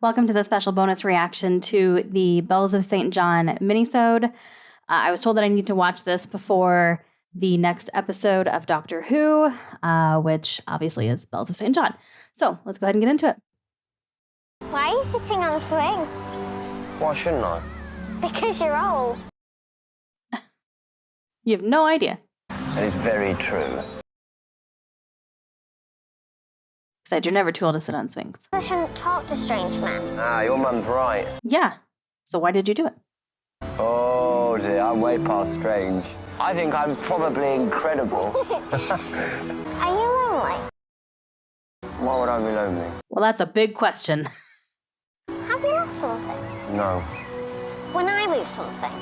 Welcome to the special bonus reaction to the Bells of St. John minisode. I was told that I need to watch this before the next episode of Doctor Who, which obviously is Bells of St. John. So let's go ahead and get into it. Why are you sitting on a swing? Why shouldn't I? Because you're old. You have no idea. That is very true. Besides, you're never too old to sit on swings. I shouldn't talk to strange men. Your mum's right. Yeah. So why did you do it? Oh dear, I'm way past strange. I think I'm probably incredible. Are you lonely? Why would I be lonely? Well, that's a big question. Have you lost something? No. When I lose something,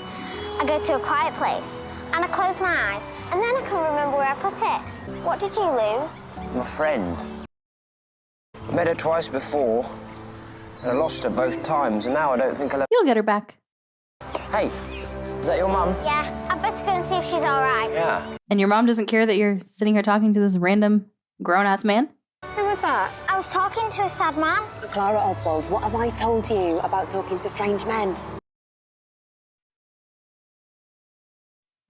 I go to a quiet place and I close my eyes and then I can remember where I put it. What did you lose? My friend. I met her twice before, and I lost her both times, and now I don't think I'll... You'll get her back. Hey, is that your mum? Yeah, I better go and see if she's all right. Yeah. And your mom doesn't care that you're sitting here talking to this random grown-ass man? Who was that? I was talking to a sad man. Clara Oswald, what have I told you about talking to strange men?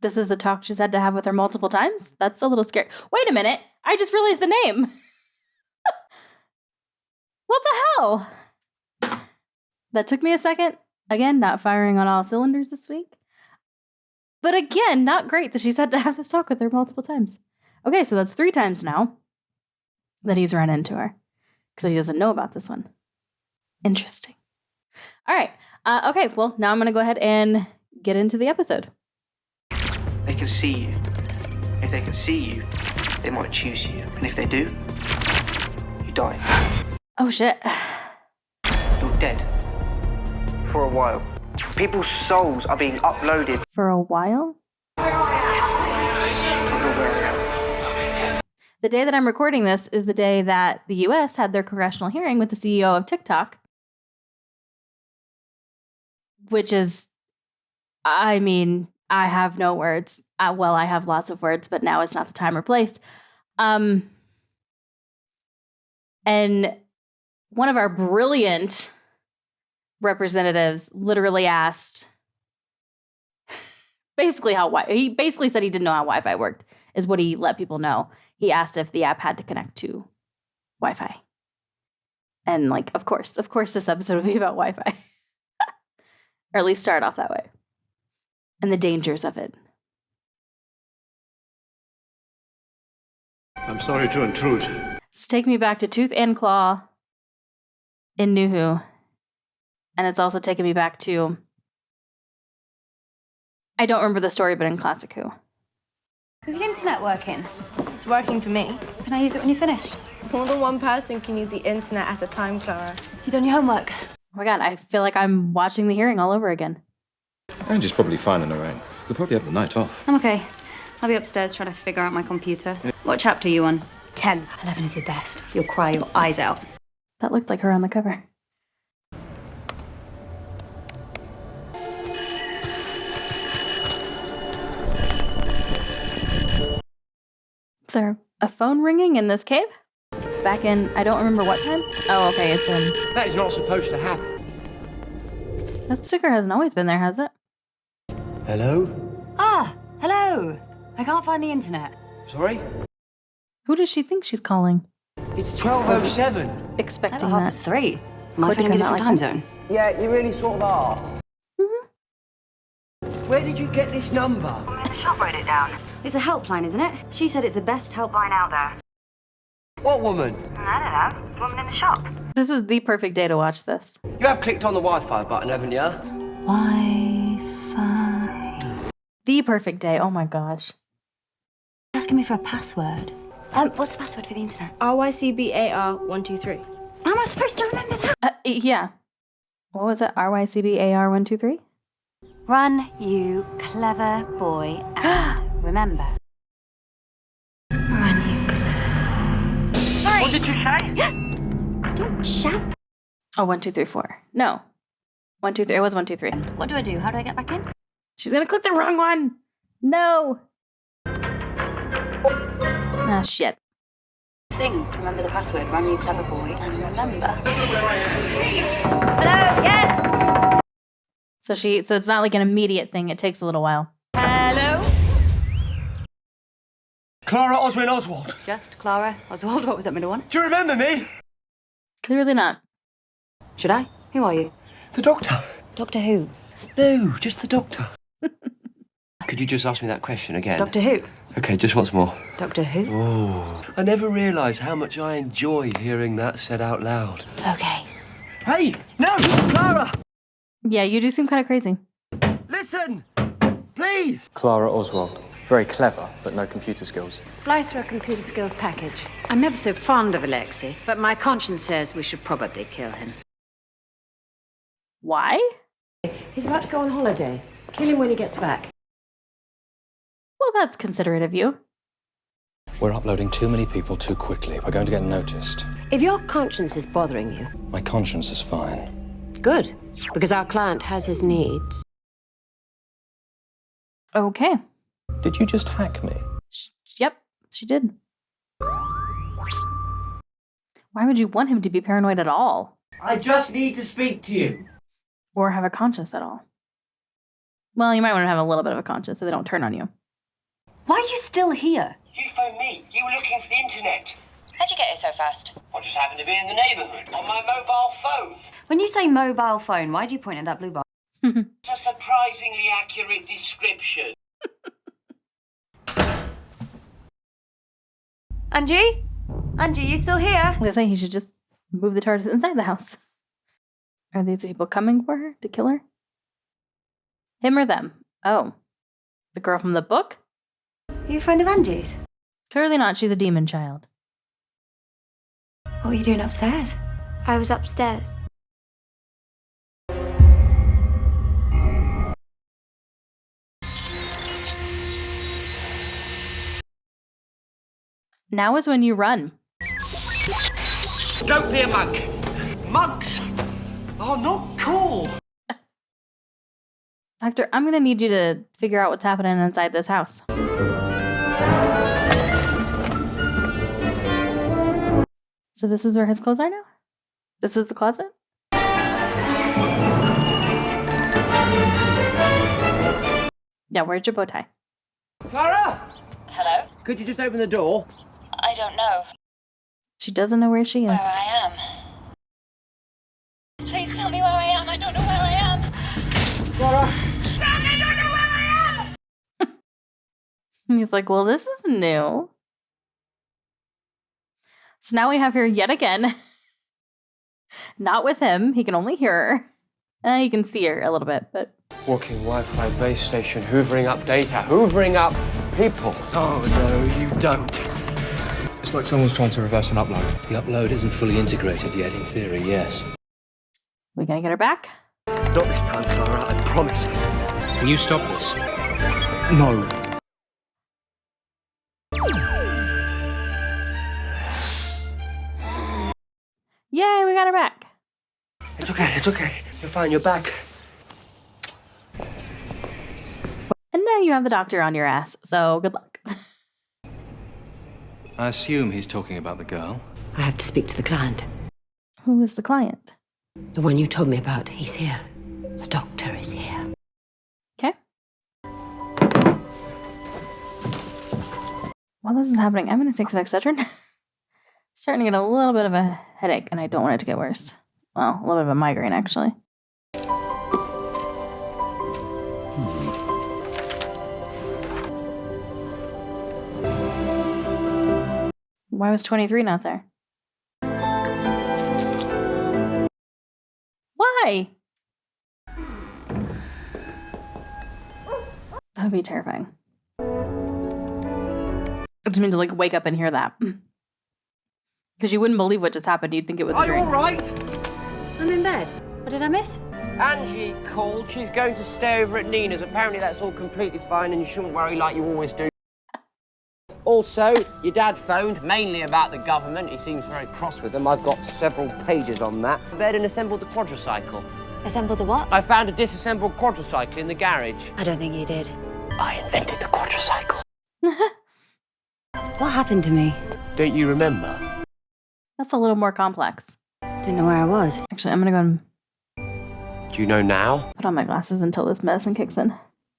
This is the talk she's had to have with her multiple times? That's a little scary. Wait a minute. I just realized the name. What the hell? That took me a second. Again, not firing on all cylinders this week. But again, not great that she's had to have this talk with her multiple times. Okay, so that's 3 times now that he's run into her. Because he doesn't know about this one. Interesting. All right. Okay, well, now I'm going to go ahead and get into the episode. They can see you. If they can see you, they might choose you. And if they do, you die. Oh, shit. You're dead. For a while. People's souls are being uploaded. For a while? The day that I'm recording this is the day that the U.S. had their congressional hearing with the CEO of TikTok. Which is, I mean, I have no words. Well, I have lots of words, but now is not the time or place. And one of our brilliant representatives literally asked, he basically said he didn't know how Wi-Fi worked, is what he let people know. He asked if the app had to connect to Wi-Fi. And like, of course this episode will be about Wi-Fi. Or at least start off that way. And the dangers of it. I'm sorry to intrude. It's taking me back to Tooth and Claw in New Who. And it's also taking me back to, I don't remember the story, but in Classic Who. Is the internet working? It's working for me. Can I use it when you're finished? More than one person can use the internet at a time, Clara. You done your homework? Oh my god, I feel like I'm watching the hearing all over again. Angie's probably fine on her own. You'll probably have the night off. I'm okay. I'll be upstairs trying to figure out my computer. What chapter are you on? 10. 11 is your best. You'll cry your eyes out. That looked like her on the cover. Is there a phone ringing in this cave? Back in, I don't remember what time. Oh, okay, it's in. That is not supposed to happen. That sticker hasn't always been there, has it? Hello? Ah, hello. I can't find the internet. Sorry? Who does she think she's calling? It's 12:07. Expecting At that. 3. Am I Could phoning a come out different like time that. zone? Yeah, you really sort of are. Mm-hmm. Where did you get this number? The shop wrote it down. It's a helpline, isn't it? She said it's the best helpline. Line out there. What woman? I don't know. The woman in the shop. This is the perfect day to watch this. You have clicked on the Wi-Fi button, haven't you? Wi-Fi. The perfect day. Oh my gosh. Asking me for a password. What's the password for the internet? RYCBAR123. How am I supposed to remember that? Yeah. What was it? RYCBAR123? Run, you clever boy, and remember. Run, you clever. Sorry. What did you say? Don't shout. Oh, 1, 2, 3, 4. No. 1, 2, 3. It was 1, 2, 3. What do I do? How do I get back in? She's gonna click the wrong one. No. Ah, shit. Sing. Remember the password. Run, you clever boy, and remember. So it's not like an immediate thing. It takes a little while. Hello? Clara Oswin Oswald. Just Clara Oswald. What was that middle one? Do you remember me? Clearly not. Should I? Who are you? The Doctor. Doctor Who? No, just the Doctor. Could you just ask me that question again? Doctor Who? Okay, just once more. Doctor Who? Oh, I never realised how much I enjoy hearing that said out loud. Okay. Hey, no, Clara! Yeah, you do seem kind of crazy. Listen, please. Clara Oswald. Very clever, but no computer skills. Splice for a computer skills package. I'm never so fond of Alexei, but my conscience says we should probably kill him. Why? He's about to go on holiday. Kill him when he gets back. Well, that's considerate of you. We're uploading too many people too quickly. We're going to get noticed. If your conscience is bothering you, My conscience is fine. good, because our client has his needs. Okay. Did you just hack me? Yep, she did. Why would you want him to be paranoid at all? I just need to speak to you. Or have a conscience at all? Well, you might want to have a little bit of a conscience so they don't turn on you. Why are you still here? You phoned me. You were looking for the internet. How'd you get here so fast? I just happened to be in the neighbourhood on my mobile phone. When you say mobile phone, why do you point at that blue bar? It's a surprisingly accurate description. Angie? Angie, you still here? I was gonna say he should just move the TARDIS inside the house. Are these people coming for her to kill her? Him or them? Oh. The girl from the book? Are you a friend of Angie's? Clearly not. She's a demon child. What were you doing upstairs? I was upstairs. Now is when you run. Don't be a monk. Monks are not cool. Doctor, I'm gonna need you to figure out what's happening inside this house. So this is where his clothes are now? This is the closet? Yeah, where's your bow tie? Clara? Hello? Could you just open the door? I don't know She doesn't know where she is. where I am. Please tell me where I am. I don't know where I am. Clara? Dad, I don't know where I am. And he's like, well, this is new. So now we have her yet again. Not with him. He can only hear her. He can see her a little bit, but... Walking Wi-Fi base station, hoovering up data, hoovering up people. Oh, no, you don't. It's like someone's trying to reverse an upload. The upload isn't fully integrated yet, in theory, yes. We gonna get her back? Not this time, Clara, I promise. Can you stop this? No. Yay, we got her back. It's okay, it's okay. You're fine, you're back. And now you have the doctor on your ass, so good luck. I assume he's talking about the girl. I have to speak to the client. Who is the client? The one you told me about, he's here. The doctor is here. Okay. While this is happening, I'm going to take some Excedrin. Starting to get a little bit of a headache, and I don't want it to get worse. Well, a little bit of a migraine, actually. Why was 23 not there? Why? That would be terrifying. I just mean to like wake up and hear that. Because you wouldn't believe what just happened. You'd think it was a Are you dream. all right? I'm in bed. What did I miss? Angie called. She's going to stay over at Nina's. Apparently that's all completely fine and you shouldn't worry like you always do. Also, your dad phoned, mainly about the government. He seems very cross with them. I've got several pages on that. Bed and assembled the quadricycle. Assembled the what? I found a disassembled quadricycle in the garage. I don't think you did. I invented the quadricycle. What happened to me? Don't you remember? That's a little more complex. Didn't know where I was. Actually, I'm going to go and Do you know now? Put on my glasses until this medicine kicks in.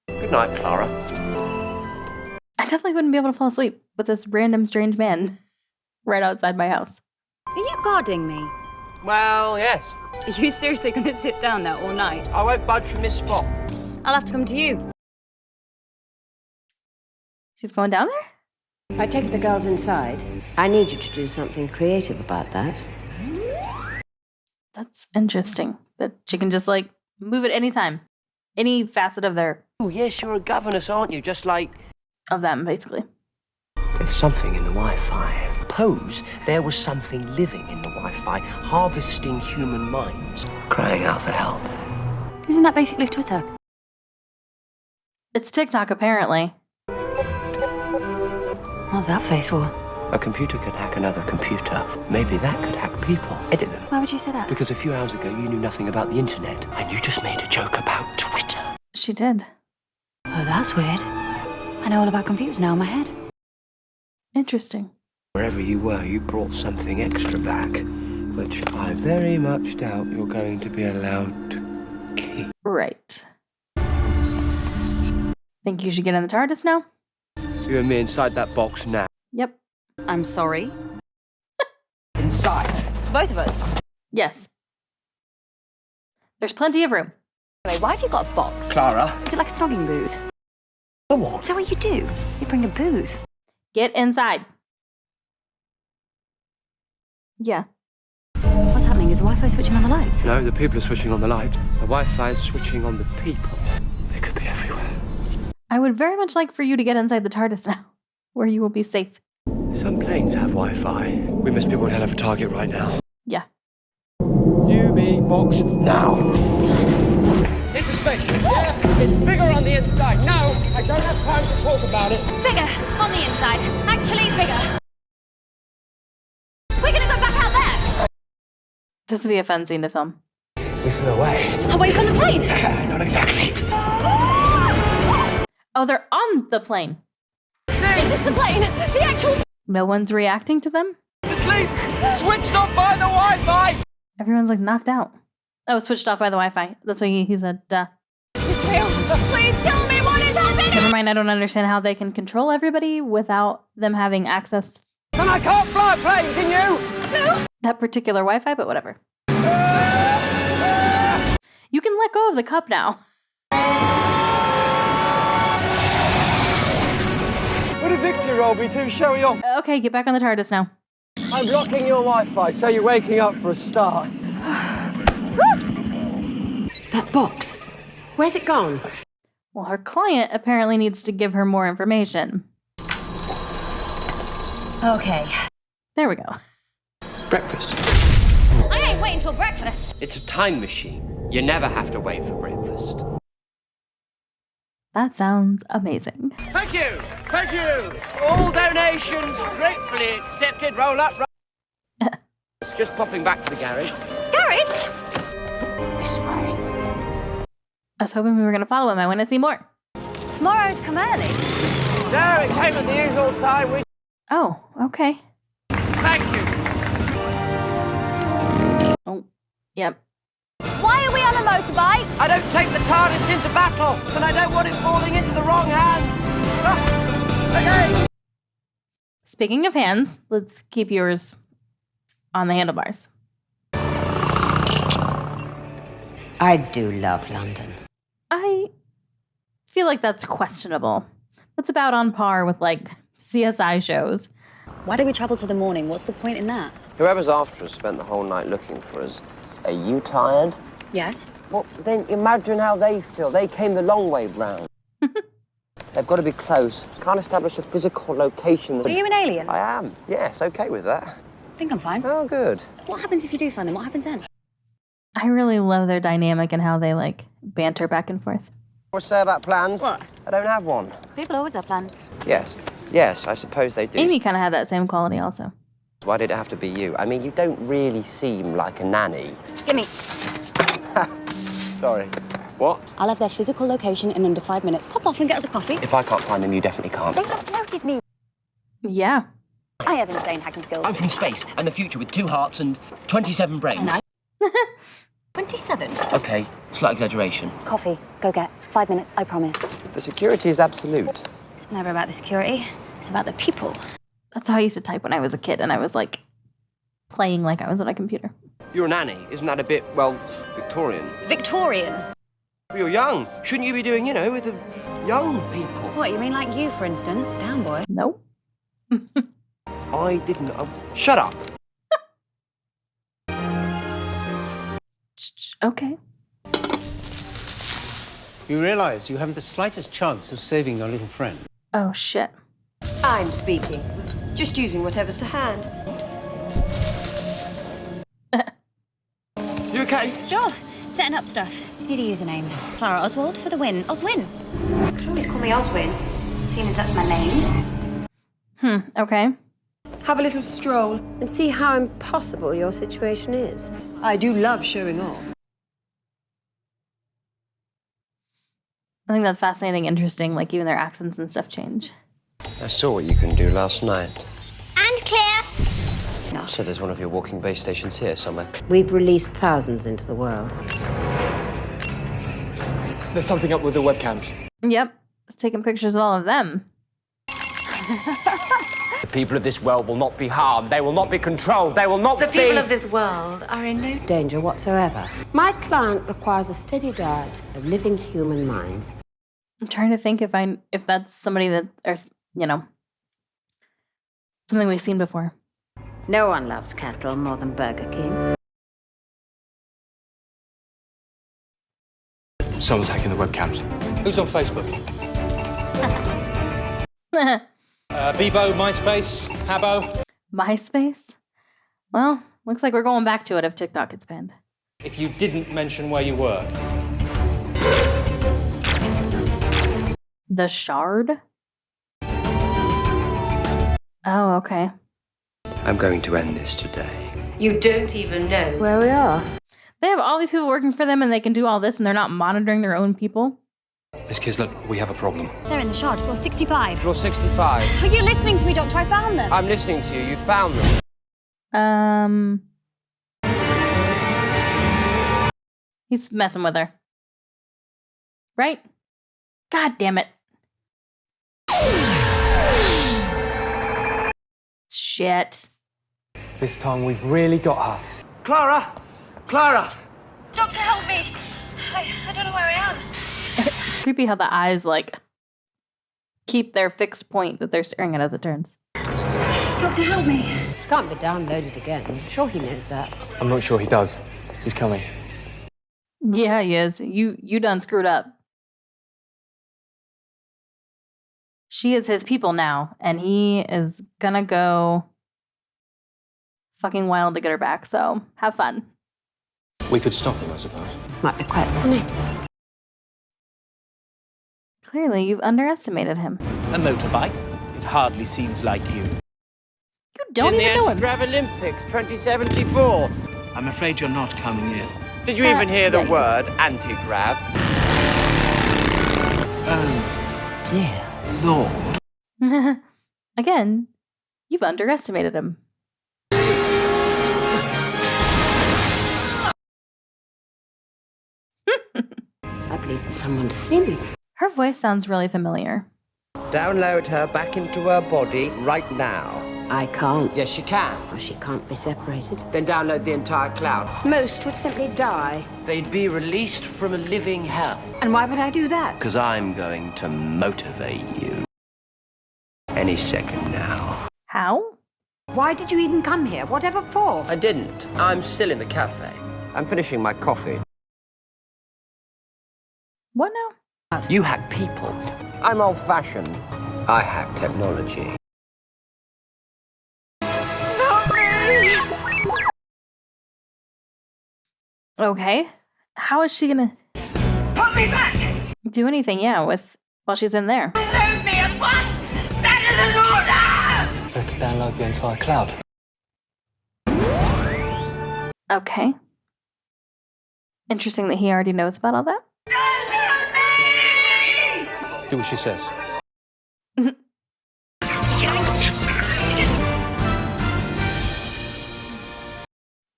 Good night, Clara. I definitely wouldn't be able to fall asleep with this random strange man right outside my house. Are you guarding me? Well, yes. Are you seriously going to sit down there all night? I won't budge from this spot. I'll have to come to you. She's going down there? If I take the girls inside, I need you to do something creative about that. That's interesting. That she can just, like, move at any time. Any facet of Oh, yes, you're a governess, aren't you? Just like... of them, basically. There's something in the Wi-Fi. Suppose there was something living in the Wi-Fi, harvesting human minds, crying out for help. Isn't that basically Twitter? It's TikTok, apparently. What's that face for? A computer can hack another computer. Maybe that could hack people. Edit them. Why would you say that? Because a few hours ago you knew nothing about the internet, and you just made a joke about Twitter. She did. Oh, that's weird. I know all about computers now in my head. Interesting. Wherever you were, you brought something extra back, which I very much doubt you're going to be allowed to keep. Right. Think you should get in the TARDIS now? You and me inside that box now. Yep. I'm sorry. Inside. Both of us. Yes. There's plenty of room. Anyway, why have you got a box? Clara. Is it like a snogging booth? For what? Is that what you do? You bring a booth. Get inside. Yeah. What's happening? Is the Wi-Fi switching on the lights? No, the people are switching on the light. The Wi-Fi is switching on the people. They could be everywhere. I would very much like for you to get inside the TARDIS now, where you will be safe. Some planes have Wi-Fi. We must be one hell of a target right now. Yeah. You, me, box, now. It's a spaceship. Yes, it's bigger on the inside. No, I don't have time to talk about it. Bigger on the inside. Actually, bigger. We're gonna go back out there. This would be a fun scene to film. Listen away. Away from the plane. Not exactly. Oh, they're on the plane. Is this the plane? The actual... No one's reacting to them? Sleep! Switched off by the Wi-Fi! Everyone's like knocked out. Oh, switched off by the Wi-Fi. That's what he said, duh. Is this real? Please tell me what is happening! Never mind, I don't understand how they can control everybody without them having access to And I can't fly a plane, can you? No! that particular Wi-Fi, but whatever. You can let go of the cup now. Would a victory roll be too showy off? Okay, get back on the TARDIS now. I'm blocking your Wi-Fi, so you're waking up for a start. That box. Where's it gone? Well, her client apparently needs to give her more information. Okay. There we go. Breakfast. I ain't waiting till breakfast. It's a time machine. You never have to wait for breakfast. That sounds amazing. Thank you! Thank you! All donations gratefully accepted. Roll up, It's just popping back to the garage. Garage? This way. I was hoping we were going to follow him. I want to see more. Tomorrow's come early. No, it came at the usual time. Oh, okay. Thank you. Oh, yep. Why are we on a motorbike? I don't take the TARDIS into battle, and I don't want it falling into the wrong hands. Okay. Speaking of hands, let's keep yours on the handlebars. I do love London. I feel like that's questionable. That's about on par with, like, CSI shows. Why do we travel to the morning? What's the point in that? Whoever's after us spent the whole night looking for us. Are you tired? Yes. Well, then imagine how they feel. They came the long way round. They've got to be close. Can't establish a physical location. Are you an alien? I am. Yes, okay with that. I think I'm fine. Oh, good. What happens if you do find them? What happens then? I really love their dynamic and how they, like, banter back and forth. What's say about plans? What? I don't have one. People always have plans. Yes. Yes, I suppose they do. Amy kind of had that same quality also. Why did it have to be you? I mean, you don't really seem like a nanny. Gimme. Sorry. What? I'll have their physical location in under 5 minutes. Pop off and get us a coffee. If I can't find them, you definitely can't. They uploaded me. Yeah. I have insane hacking skills. I'm from space and the future with 2 hearts and 27 brains. 27. Okay, slight exaggeration. Coffee. Go get. 5 minutes, I promise. The security is absolute. It's never about the security. It's about the people. That's how I used to type when I was a kid, and I was like playing like I was on a computer. You're a nanny. Isn't that a bit, well, Victorian? Victorian. You're young. Shouldn't you be doing, with the young people? What, you mean like you, for instance? Down, boy. Nope. I didn't. Shut up. Okay. You realize you haven't the slightest chance of saving your little friend. Oh, shit. I'm speaking. Just using whatever's to hand. You okay? Sure. Setting up stuff. Need a username. Clara Oswald for the win. Oswin. You can always call me Oswin, seeing as that's my name. Okay. Have a little stroll and see how impossible your situation is. I do love showing off. I think that's fascinating, interesting, like even their accents and stuff change. I saw what you can do last night. And clear. So there's one of your walking base stations here somewhere. We've released thousands into the world. There's something up with the webcams. Yep. It's taking pictures of all of them. The people of this world will not be harmed. They will not be controlled. They will not be... The people of this world are in no Danger whatsoever. My client requires a steady diet of living human minds. I'm trying to think if that's somebody that, or, something we've seen before. No one loves cattle more than Burger King. Someone's hacking the webcams. Who's on Facebook? Bebo, MySpace, Habbo. MySpace? Well, looks like we're going back to it if TikTok gets banned. If you didn't mention where you were. The Shard? Oh, okay. I'm going to end this today. You don't even know where we are. They have all these people working for them and they can do all this and they're not monitoring their own people. Miss Kislet, we have a problem. They're in the Shard, floor 65. Floor 65. Are you listening to me, Doctor? I found them. I'm listening to you. You found them. He's messing with her. Right? God damn it. Shit. This time we've really got her. Clara! Clara! Doctor, help me. I don't know where I am. It's creepy how the eyes, keep their fixed point that they're staring at as it turns. Doctor, help me. It can't be downloaded again. I'm sure he knows that. I'm not sure he does. He's coming. Yeah, he is. You done screwed up. She is his people now, and he is gonna go fucking wild to get her back, so have fun. We could stop him, I suppose. Might be quite funny. Clearly, you've underestimated him. A motorbike? It hardly seems like you. You don't even know him. Grav Olympics 2074. I'm afraid you're not coming in. Did you even hear the yes. word anti-grav? Oh, Dear Lord. Again, you've underestimated him. I believe there's someone to see me. Her voice sounds really familiar. Download her back into her body right now. I can't. Yes, you can. Well, she can't be separated. Then download the entire cloud. Most would simply die. They'd be released from a living hell. And why would I do that? Because I'm going to motivate you. Any second now. How? Why did you even come here? Whatever for? I didn't. I'm still in the cafe. I'm finishing my coffee. What now? You hack people. I'm old-fashioned. I hack technology. Okay. How is she gonna Put me back! do anything, while she's in there? Remove me at once! That is an order! Better download the entire cloud. Okay. Interesting that he already knows about all that. Do what she says.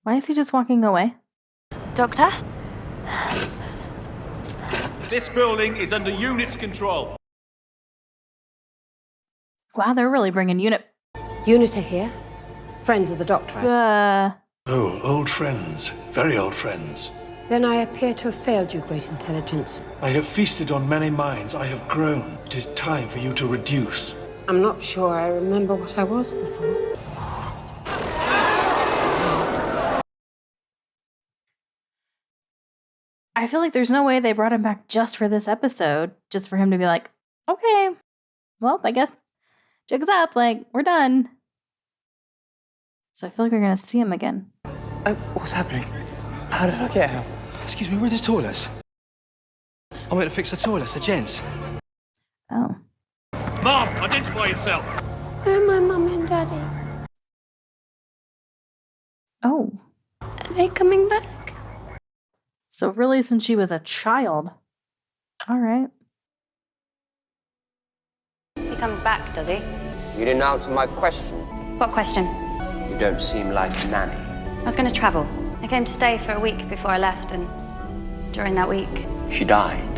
Why is he just walking away? Doctor? This building is under unit's control. Wow, they're really bringing unit. Unit are here. Friends of the Doctor. Oh, old friends. Very old friends. Then I appear to have failed you, Great Intelligence. I have feasted on many minds. I have grown. It is time for you to reduce. I'm not sure I remember what I was before. I feel like there's no way they brought him back just for this episode, just for him to be like, okay, well, I guess jig's up, like, we're done. So I feel like we're going to see him again. What's happening? How did I get out? Excuse me, where are the toilets? I went to fix the toilets, the gents. Oh. Mom, identify yourself. Where are my mum and daddy? Oh. Are they coming back? So really, since she was a child. All right. He comes back, does he? You didn't answer my question. What question? You don't seem like a nanny. I was going to travel. I came to stay for a week before I left, and during that week... She died.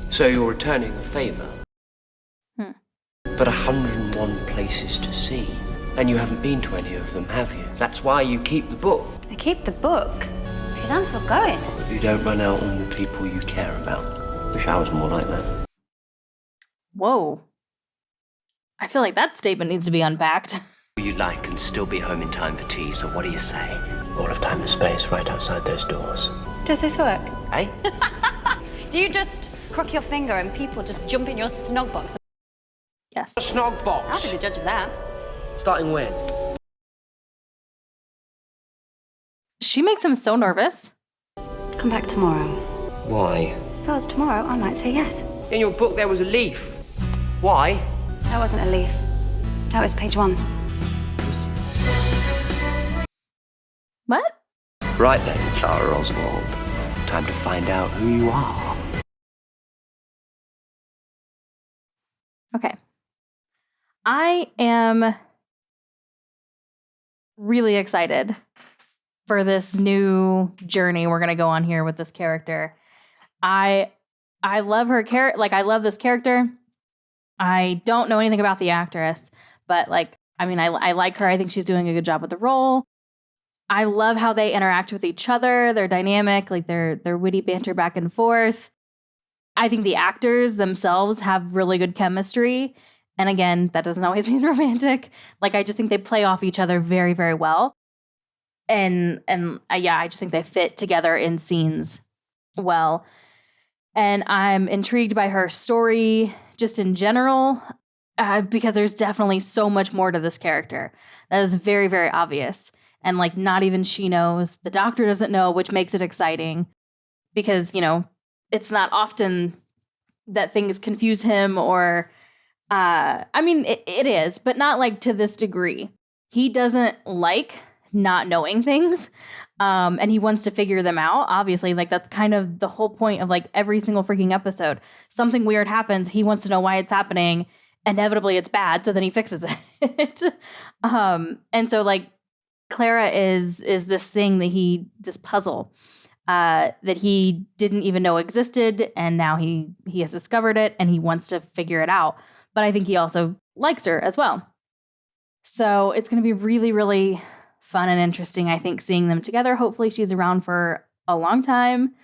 So you're returning a favour. But 101 places to see. And you haven't been to any of them, have you? That's why you keep the book. I keep the book? Because I'm still going. You don't run out on the people you care about. Wish I was more like that. Whoa. I feel like that statement needs to be unpacked. You like and still be home in time for tea, so what do you say? All of time and space right outside those doors. Does this work? Eh? Do you just crook your finger and people just jump in your snog box? Yes. A snog box? I'll be the judge of that. Starting when? She makes him so nervous. Come back tomorrow. Why? Because tomorrow I might say yes. In your book there was a leaf. Why? That wasn't a leaf. That was page 1. What? Right then, Clara Oswald. Time to find out who you are. Okay. I am really excited for this new journey we're going to go on here with this character. I love her character. Like, I love this character. I don't know anything about the actress, but like, I mean, I like her. I think she's doing a good job with the role. I love how they interact with each other. They're dynamic, like their witty banter back and forth. I think the actors themselves have really good chemistry. And again, that doesn't always mean romantic. Like, I just think they play off each other very, very well. And yeah, I just think they fit together in scenes well. And I'm intrigued by her story just in general, because there's definitely so much more to this character. That is very, very obvious. And like, not even she knows. The Doctor doesn't know, which makes it exciting because, you know, it's not often that things confuse him or, I mean, it is, but not like to this degree. He doesn't like not knowing things, and he wants to figure them out. Obviously, like that's kind of the whole point of like every single freaking episode. Something weird happens. He wants to know why it's happening. Inevitably, it's bad. So then he fixes it. And so like Clara is this thing that this puzzle that he didn't even know existed, and now he has discovered it and he wants to figure it out. But I think he also likes her as well. So it's going to be really, really fun and interesting, I think, seeing them together. Hopefully she's around for a long time.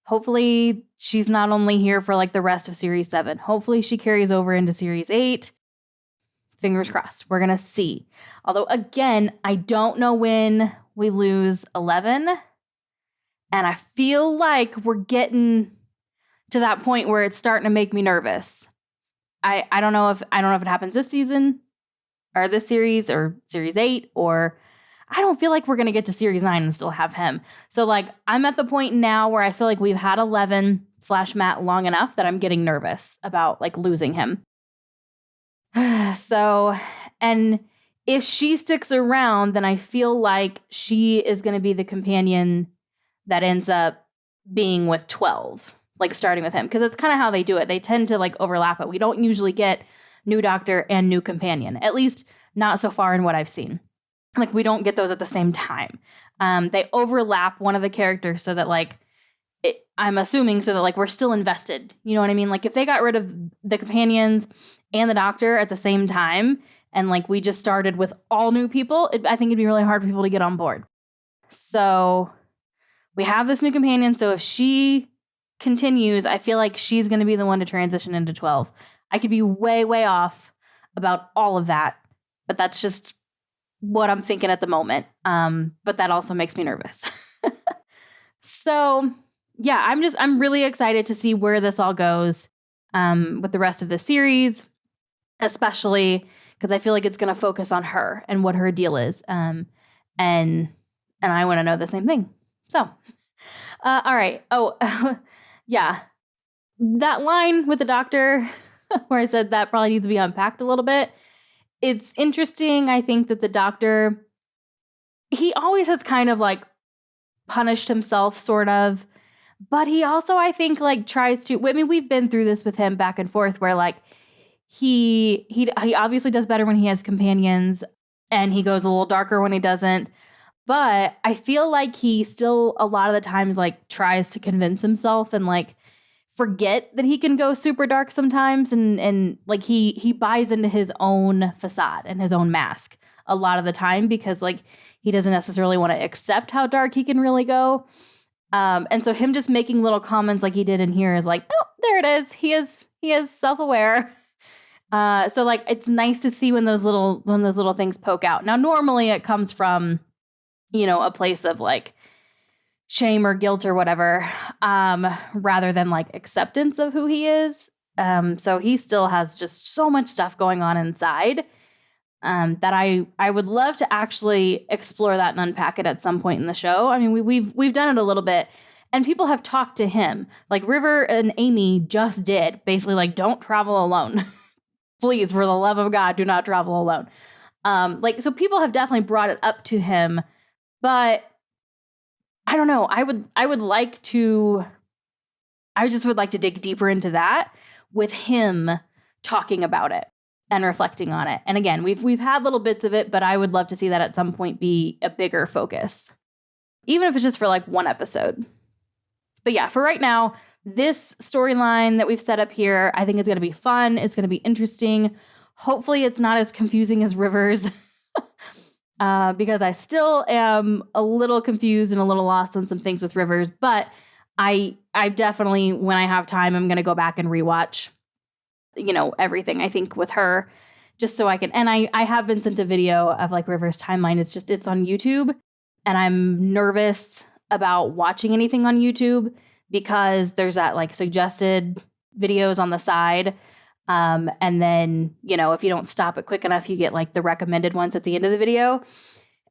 Hopefully she's not only here for like the rest of Series 7. Hopefully she carries over into Series 8. Fingers crossed. We're going to see. Although, again, I don't know when we lose 11. And I feel like we're getting to that point where it's starting to make me nervous. I don't know if it happens this season or this series or Series 8, or I don't feel like we're going to get to Series 9 and still have him. So like, I'm at the point now where I feel like we've had 11/Matt long enough that I'm getting nervous about like losing him. So, and if she sticks around, then I feel like she is going to be the companion that ends up being with 12. Like starting with him, because it's kind of how they do it. They tend to like overlap it. We don't usually get new Doctor and new companion, at least not so far in what I've seen. Like we don't get those at the same time. They overlap one of the characters so that like I'm assuming so that like we're still invested. You know what I mean? Like if they got rid of the companions and the doctor at the same time and like we just started with all new people, I think it'd be really hard for people to get on board. So we have this new companion. So if she continues, I feel like she's going to be the one to transition into 12. I could be way, way off about all of that, but that's just what I'm thinking at the moment. But that also makes me nervous. So yeah, I'm really excited to see where this all goes with the rest of the series, especially because I feel like it's going to focus on her and what her deal is. And I want to know the same thing. So, all right. Oh, yeah. That line with the doctor where I said that probably needs to be unpacked a little bit. It's interesting. I think that the doctor, he always has kind of like punished himself sort of. But he also, I think, like tries to. I mean, we've been through this with him back and forth, where like he obviously does better when he has companions, and he goes a little darker when he doesn't. But I feel like he still a lot of the times like tries to convince himself and like forget that he can go super dark sometimes, and like he buys into his own facade and his own mask a lot of the time because like he doesn't necessarily want to accept how dark he can really go. And so him just making little comments like he did in here is like, oh, there it is. He is self-aware. So like it's nice to see when those little things poke out. Now, normally it comes from, you know, a place of like shame or guilt or whatever, rather than like acceptance of who he is. So he still has just so much stuff going on inside. That I would love to actually explore that and unpack it at some point in the show. I mean, we've done it a little bit, and people have talked to him. Like River and Amy just did, basically like, don't travel alone. Please, for the love of God, do not travel alone. Like, so people have definitely brought it up to him, but I don't know. I just would like to dig deeper into that with him talking about it and reflecting on it. And again, we've had little bits of it, but I would love to see that at some point be a bigger focus, even if it's just for like one episode. But yeah, for right now, this storyline that we've set up here, I think it's going to be fun. It's going to be interesting. Hopefully it's not as confusing as Rivers because I still am a little confused and a little lost on some things with Rivers, but I definitely, when I have time, I'm going to go back and rewatch, you know, everything I think with her, just so I can, and I have been sent a video of like River's timeline. It's on YouTube, and I'm nervous about watching anything on YouTube because there's that like suggested videos on the side. And then, you know, if you don't stop it quick enough, you get like the recommended ones at the end of the video.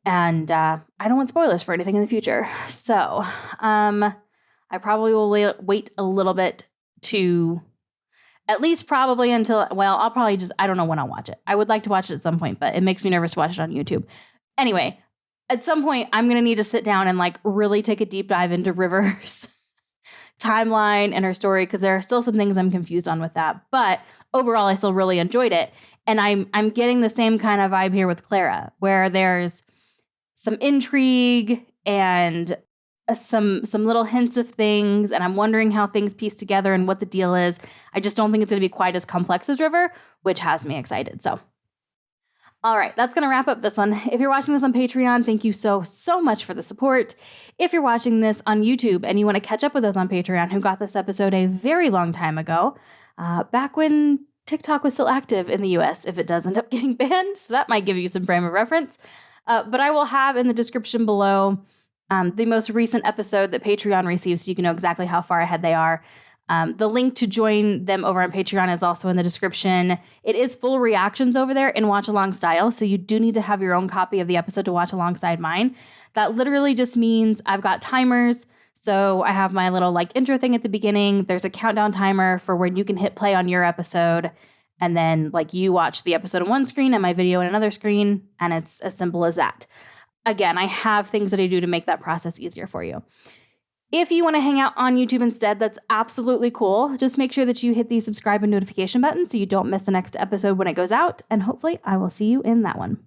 And I don't want spoilers for anything in the future. So I probably will wait a little bit to at least probably until, well, I'll probably just, I don't know when I'll watch it. I would like to watch it at some point, but it makes me nervous to watch it on YouTube. Anyway, at some point, I'm going to need to sit down and like really take a deep dive into River's timeline and her story, because there are still some things I'm confused on with that. But overall, I still really enjoyed it. And I'm getting the same kind of vibe here with Clara, where there's some intrigue and some little hints of things, and I'm wondering how things piece together and what the deal is. I just don't think it's going to be quite as complex as River, which has me excited. So, all right, that's going to wrap up this one. If you're watching this on Patreon, thank you so much for the support. If you're watching this on YouTube and you want to catch up with us on Patreon, who got this episode a very long time ago, back when TikTok was still active in the US, if it does end up getting banned, so that might give you some frame of reference. But I will have in the description below the most recent episode that Patreon receives, so you can know exactly how far ahead they are. The link to join them over on Patreon is also in the description. It is full reactions over there in watch-along style, so you do need to have your own copy of the episode to watch alongside mine. That literally just means I've got timers. So I have my little like intro thing at the beginning. There's a countdown timer for when you can hit play on your episode. And then like you watch the episode on one screen and my video on another screen. And it's as simple as that. Again, I have things that I do to make that process easier for you. If you want to hang out on YouTube instead, that's absolutely cool. Just make sure that you hit the subscribe and notification button so you don't miss the next episode when it goes out. And hopefully I will see you in that one.